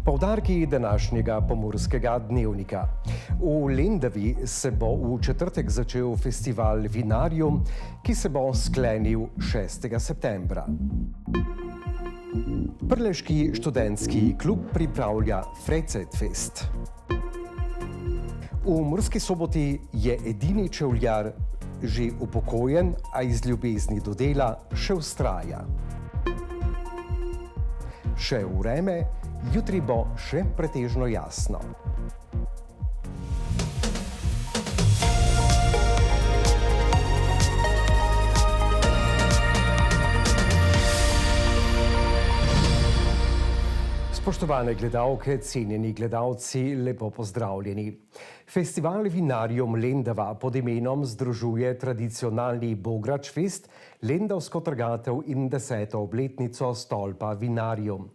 Poudarki današnjega Pomurskega dnevnika. V Lendavi se bo v četrtek začel festival Vinarium, ki se bo sklenil 6. septembra. Prleški študentski klub pripravlja Freizeitfest. V Murski Soboti je edini čevljar že upokojen, a iz ljubezni do dela še vztraja. Še vreme, jutri bo še pretežno jasno. Spoštovane gledalke, cenjeni gledalci, lepo pozdravljeni. Festival Vinarium Lendava pod imenom združuje tradicionalni Bograč Fest, lendavsko trgatev in 10. obletnico stolpa Vinarium.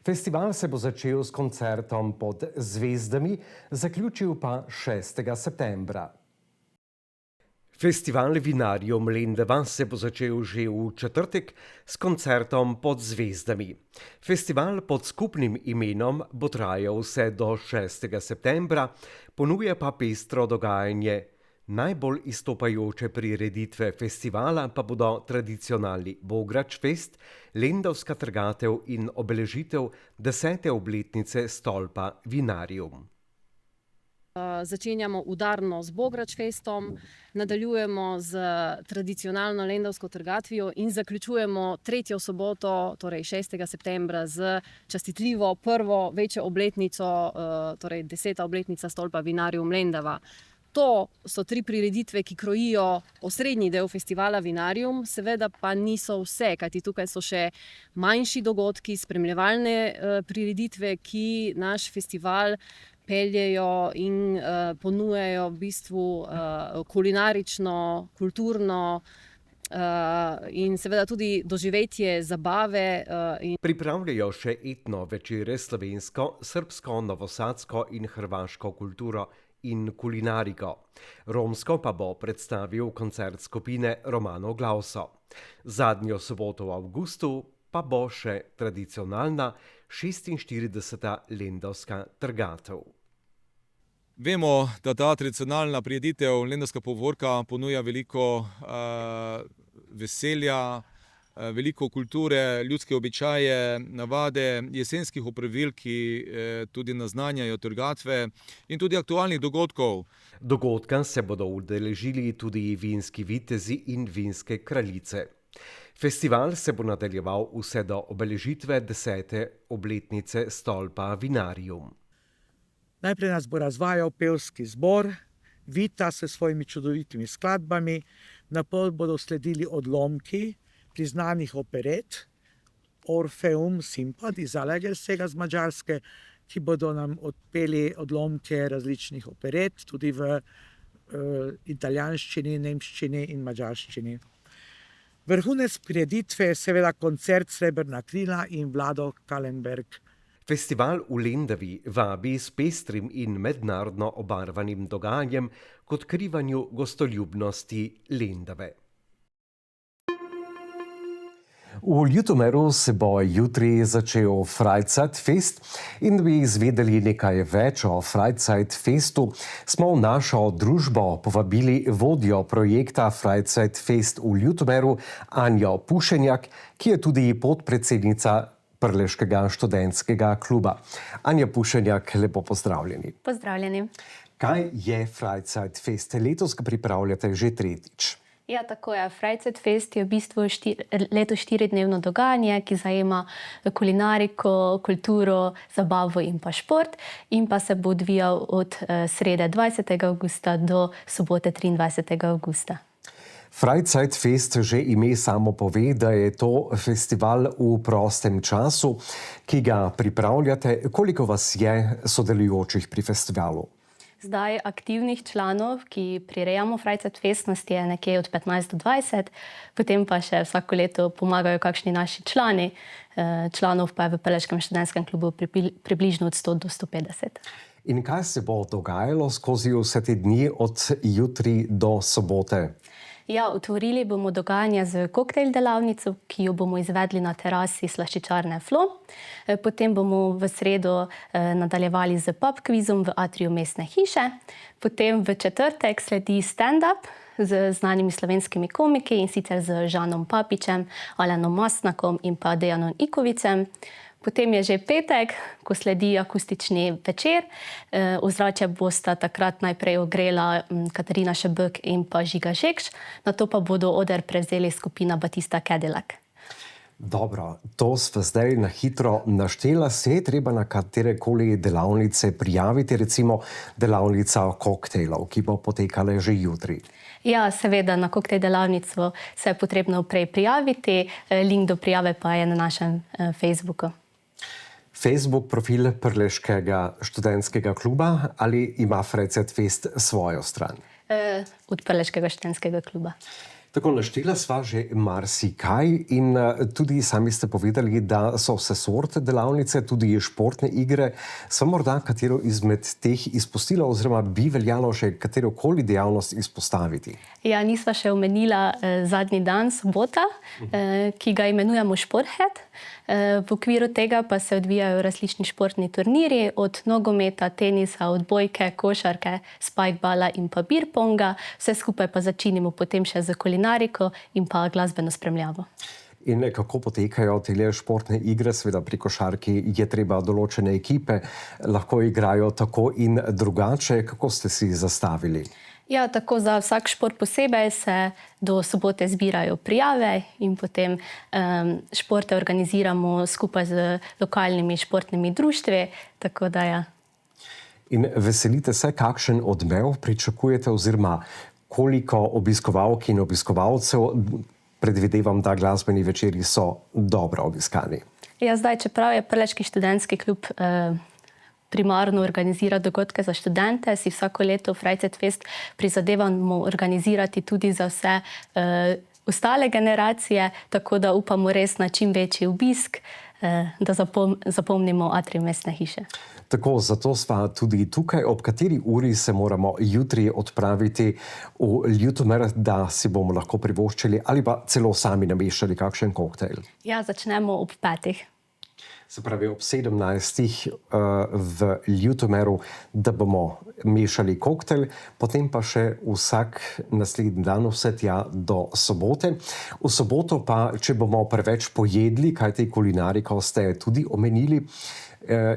Festival se bo začel s koncertom pod zvezdami, zaključil pa 6. septembra. Festival Vinarium Lendava se bo začel že v četrtek s koncertom pod zvezdami. Festival pod skupnim imenom bo trajal vse do 6. septembra, ponuja pa pestro dogajanje. Najbolj izstopajoče prireditve festivala pa bodo tradicionalni Bograč Fest, lendavska trgatev in obeležitev 10. obletnice stolpa Vinarium. Začenjamo udarno z Bograč Festom, nadaljujemo z tradicionalno lendavsko trgatvijo in zaključujemo tretjo soboto, torej 6. septembra, z častitljivo prvo večjo obletnico, torej 10. obletnica stolpa Vinarium Lendava. To so tri prireditve, ki krojijo osrednji del festivala Vinarium, seveda pa niso vse, kajti tukaj so še manjši dogodki, spremljevalne prireditve, ki naš festival peljejo in ponujajo v bistvu kulinarično, kulturno in seveda tudi doživetje zabave. Pripravljajo še etno večere slovensko, srbsko, novosadsko in hrvaško kulturo in kulinariko. Romsko pa bo predstavil koncert skupine Romano Glauso. Zadnjo soboto v avgustu pa bo še tradicionalna 46. lendavska trgatev. Vemo, da ta tradicionalna prireditev lendavska povorka ponuja veliko veselja, veliko kulture, ljudske običaje, navade, jesenskih opravil, ki tudi naznanjajo trgatve in tudi aktualnih dogodkov. Dogodka se bodo udeležili tudi vinski vitezi in vinske kraljice. Festival se bo nadaljeval vse do obeležitve 10. obletnice stolpa Vinarium. Najprej nas bo razvajal pevski zbor, Vita s svojimi čudovitimi skladbami, napol bodo sledili odlomki priznanih operet, Orfeum Simpad iz Zalaegerszega z Madžarske, ki bodo nam odpeli odlomke različnih operet, tudi v italijanščini, nemščini in madžarščini. Vrhunec prireditve je seveda koncert Srebrna krila in Vlado Kalenberg. Festival v Lendavi vabi s pestrim in mednarodno obarvanim dogajanjem k odkrivanju gostoljubnosti Lendave. V Ljutomeru se bo jutri začel Freizeitfest in da bi izvedeli nekaj več o Freizeitfestu, smo v našo družbo povabili vodjo projekta Freizeitfest v Ljutomeru, Anjo Pušenjak, ki je tudi podpredsednica Prleškega študentskega kluba. Anja Pušenjak, lepo pozdravljeni. Pozdravljeni. Kaj je Freizeitfest? Letos ga pripravljate že tretjič. Ja, tako je. Freizeitfest je v bistvu letos 4-dnevno dogajanje, ki zajema kulinariko, kulturo, zabavo in pa šport, in pa se bo odvijal od srede 20. avgusta do sobote 23. avgusta. Freizeitfest že ime samo pove, da je to festival v prostem času, ki ga pripravljate. Koliko vas je sodelujočih pri festivalu? Zdaj aktivnih članov, ki prirejamo Freizeitfest, nas je nekje od 15 do 20, potem pa še vsako leto pomagajo kakšni naši člani. Članov pa je v Prleškem študentskem klubu približno od 100 do 150. In kaj se bo dogajalo skozi vse te dni od jutri do sobote? Ja, otvorili bomo dogajanje z koktejl delavnico, ki jo bomo izvedli na terasi slaščičarne Flo. Potem bomo v sredo nadaljevali z pub kvizom v atriju Mestne hiše. Potem v četrtek sledi stand-up z znanimi slovenskimi komiki, in sicer z Žanom Papičem, Alenom Mastnakom in pa Dejanom Ikovicem. Potem je že petek, ko sledi akustični večer. Ozračje bosta takrat najprej ogrela Katarina Šebek in pa Žiga Žekš, nato pa bodo oder prevzeli skupina Batista Cadillac. Dobro, to sva zdaj na hitro naštela. Se je treba na katerekoli delavnice prijaviti, recimo delavnica koktejlov, ki bo potekala že jutri? Ja, seveda, na koktejl delavnico se je potrebno prej prijaviti, link do prijave pa je na našem Facebooku. Facebook profil Prleškega študentskega kluba ali ima Frecet Fest svojo stran? Od Prleškega študentskega kluba. Tako, naštela sva že marsikaj in tudi sami ste povedali, da so vse sorte delavnice, tudi športne igre. Sva morda katero izmed teh izpustila oziroma bi veljalo še katerokoli dejavnost izpostaviti? Ja, nisva še omenila zadnji dan, sobota, ki ga imenujemo Športhet. V okviru tega pa se odvijajo različni športni turnirji, od nogometa, tenisa, odbojke, košarke, spikebala in pa beer-ponga. Vse skupaj pa začinimo potem še z kulinariko in pa glasbeno spremljavo. In kako potekajo te športne igre? Seveda pri košarki je treba določene ekipe, lahko igrajo tako in drugače. Kako ste si zastavili? Ja, tako za vsak šport posebej se do sobote zbirajo prijave in potem športe organiziramo skupaj z lokalnimi športnimi društvi, tako da ja. In veselite se, kakšen odmev pričakujete oziroma koliko obiskovalk in obiskovalcev? Predvidevam, da glasbeni večeri so dobro obiskani. Ja, zdaj, čeprav je Prleški študentski klub primarno organizira dogodke za študente, si vsako leto Frecet Fest prizadevamo organizirati tudi za vse ostale generacije, tako da upamo res na čim večji obisk, da zapomnimo atrij Mestne hiše. Tako, zato sva tudi tukaj. Ob kateri uri se moramo jutri odpraviti v Ljutomer, da si bomo lahko privoščili ali pa celo sami namešali kakšen koktejl? Ja, začnemo ob 5. Se pravi ob 17. V Ljutomeru, da bomo mešali koktejl, potem pa še vsak naslednji dan vse tja do sobote. V soboto pa, če bomo preveč pojedli, kajti kulinariko ste tudi omenili,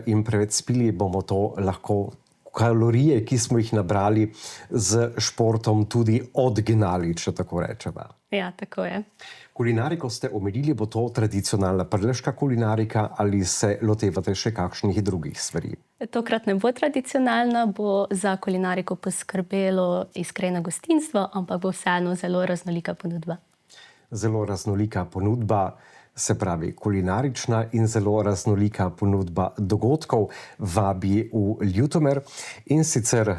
in preveč spili, bomo to lahko kalorije, ki smo jih nabrali z športom, tudi odgnali, če tako rečemo. Ja, tako je. Kulinariko ste omenili, bo to tradicionalna prleška kulinarika ali se lotevate še kakšnih drugih stvari? Tokrat ne bo tradicionalna, bo za kulinariko poskrbelo iskreno gostinstvo, ampak bo vseeno zelo raznolika ponudba. Zelo raznolika ponudba, se pravi kulinarična, in zelo raznolika ponudba dogodkov vabi v Ljutomer, in sicer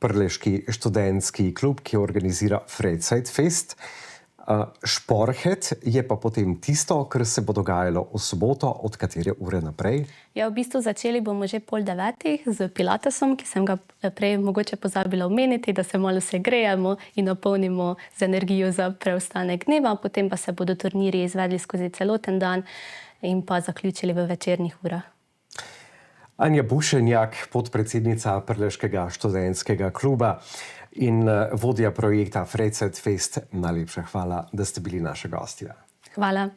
Prleški študentski klub, ki organizira Frecet Fest. Športhet je pa potem tisto, kar se bo dogajalo v soboto, od katere ure naprej? Ja, v bistvu začeli bomo že 8:30 z pilatesom, ki sem ga prej mogoče pozabila omeniti, da se malo segrejemo in napolnimo z energijo za preostanek dneva, potem pa se bodo turnirji izvedli skozi celoten dan in pa zaključili v večernih urah. Anja Bušenjak, podpredsednica Prleškega študentskega kluba in vodja projekta Frecet Fest, najlepša hvala, da ste bili naša gostja. Hvala.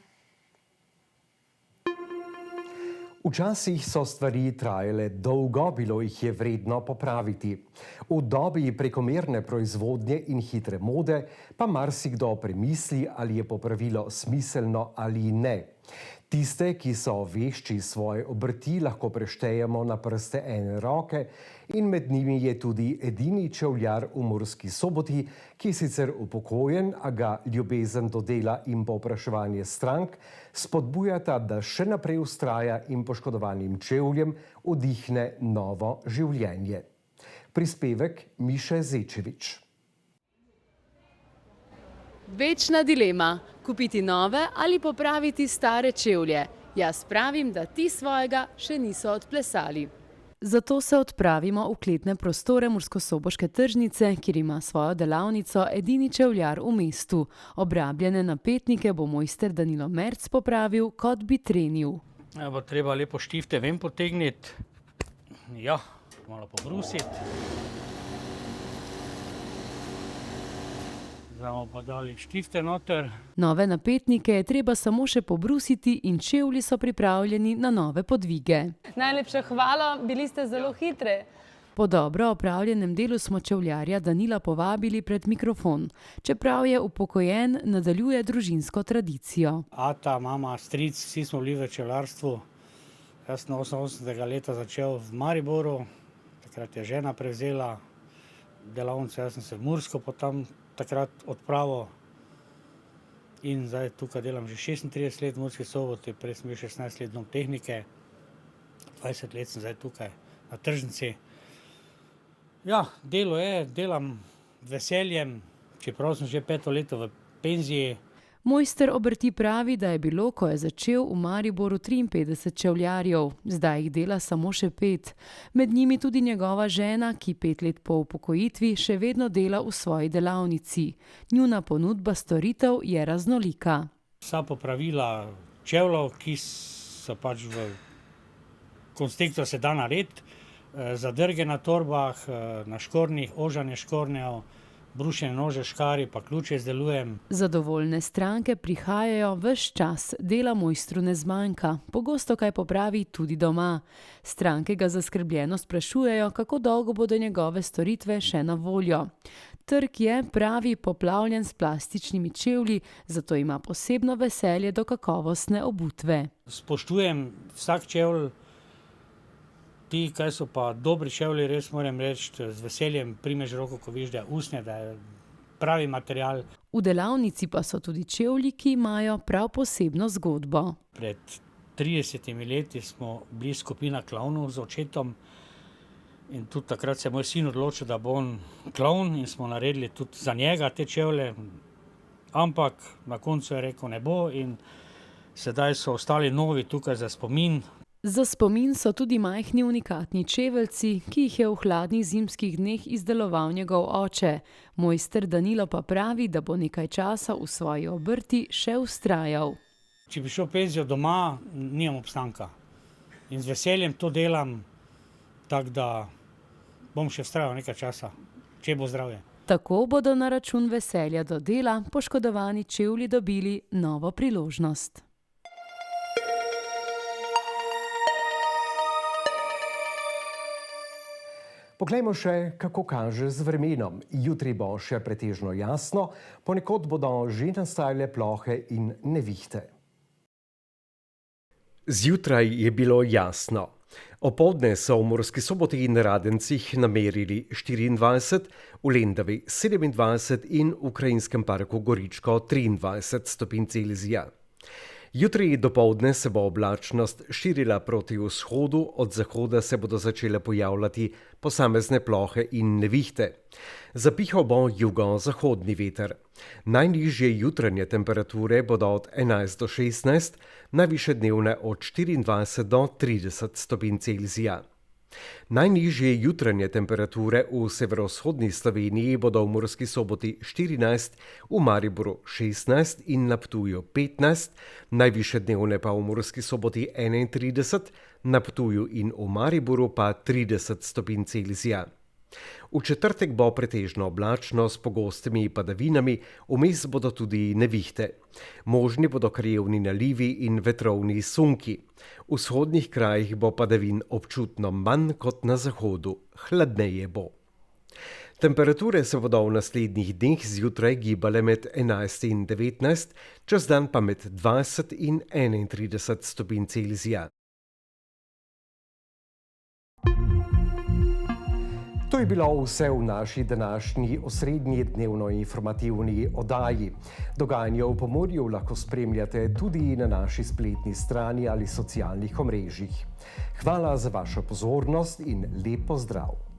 Včasih so stvari trajale dolgo, bilo jih je vredno popraviti. V dobi prekomerne proizvodnje in hitre mode pa marsikdo premisli, ali je popravilo smiselno ali ne. Tiste, ki so vešči svoje obrti, lahko preštejemo na prste ene roke, in med njimi je tudi edini čevljar v Murski Soboti, ki je sicer upokojen, a ga ljubezen do dela in povpraševanje strank spodbujata, da še naprej vztraja in poškodovanim čevljem vdihne novo življenje. Prispevek Miše Zečevič. Večna dilema, kupiti nove ali popraviti stare čevlje. Jaz pravim, da ti svojega še niso odplesali. Zato se odpravimo v kletne prostore Murskosoboške tržnice, kjer ima svojo delavnico edini čevljar v mestu. Obrabljene napetnike bo mojster Danilo Merc popravil, kot bi trenil. Bo treba lepo štifte ven potegniti, ja, malo pobrusiti. Zdaj bomo pa dali štifte noter. Nove napetnike je treba samo še pobrusiti in čevlji so pripravljeni na nove podvige. Najlepša hvala, bili ste zelo hitri. Po dobro opravljenem delu smo čevljarja Danila povabili pred mikrofon. Čeprav je upokojen, nadaljuje družinsko tradicijo. Ata, mama, stric, vsi smo bili v čevljarstvu. Jaz sem 88. leta začel v Mariboru, takrat je žena prevzela delavnico, jaz sem se v Mursko potem takrat odpravil in zdaj tukaj delam že 36 let v Murski Soboti, prej sem bil 16 let dom tehnike, 20 let sem zdaj tukaj na tržnici. Ja, delo je, delam z veseljem, čeprav sem že 5 leto v penziji. Mojster obrti pravi, da je bilo, ko je začel v Mariboru 53 čevljarjev, zdaj jih dela samo še 5. Med njimi tudi njegova žena, ki 5 let po upokojitvi še vedno dela v svoji delavnici. Njuna ponudba storitev je raznolika. Vsa popravila čevljev, ki so pač v konstruktor se da narediti, zadrge na torbah, na škornjih, ožanje škornjev, brušene nože, škarje, pa ključe izdelujem. Zadovoljne stranke prihajajo ves čas, dela mojstru ne zmanjka, pogosto kaj popravi tudi doma. Stranke ga zaskrbljeno sprašujejo, kako dolgo bodo njegove storitve še na voljo. Trg je, pravi, poplavljen s plastičnimi čevlji, zato ima posebno veselje do kakovostne obutve. Spoštujem vsak čevlj. Ti, kaj so pa dobri čevlji, res moram reči, z veseljem primeš roko, ko vidiš, da je usnje, da je pravi material. V delavnici pa so tudi čevlji, ki imajo prav posebno zgodbo. Pred 30 leti smo bili skupina klovnov z očetom in tudi takrat se je moj sin odločil, da bo on klovn in smo naredili tudi za njega te čevlje, ampak na koncu je rekel ne bo in sedaj so ostali novi tukaj za spomin. Za spomin so tudi majhni unikatni čeveljci, ki jih je v hladnih zimskih dneh izdeloval njegov oče. Mojster Danilo pa pravi, da bo nekaj časa v svoji obrti še vztrajal. Če bi šel v penzijo doma, nimam obstanka. In z veseljem to delam, tako da bom še vztrajal nekaj časa, če bo zdravje. Tako bodo na račun veselja do dela poškodovani čevlji dobili novo priložnost. Poglejmo še, kako kaže z vremenom. Jutri bo še pretežno jasno, ponekod bodo že nastajale plohe in nevihte. Zjutraj je bilo jasno. Opoldne so v Murski Soboti in Radencih namerili 24, v Lendavi 27 in v Krajinskem parku Goričko 23 stopinj Celzija. Jutri dopoldne se bo oblačnost širila proti vzhodu, od zahoda se bodo začele pojavljati posamezne plohe in nevihte. Zapihal bo jugozahodni veter. Najnižje jutranje temperature bodo od 11 do 16, najvišje dnevne od 24 do 30 stopinj Celzija. Najnižje jutranje temperature v severovzhodni Sloveniji bodo v Murski Soboti 14, v Mariboru 16 in na Ptuju 15, najvišje dnevne pa v Murski Soboti 31, na Ptuju in v Mariboru pa 30 stopinj Celzija. V četrtek bo pretežno oblačno s pogostimi padavinami, vmes bodo tudi nevihte. Možni bodo krajevni nalivi in vetrovni sunki. V vzhodnih krajih bo padavin občutno manj kot na zahodu, hladneje bo. Temperature se bodo v naslednjih dneh zjutraj gibale med 11 in 19, čez dan pa med 20 in 31 stopinj Celzija. To je bilo vse v naši današnji osrednji dnevno-informativni oddaji. Dogajanje v Pomurju lahko spremljate tudi na naši spletni strani ali socialnih omrežjih. Hvala za vašo pozornost in lep pozdrav!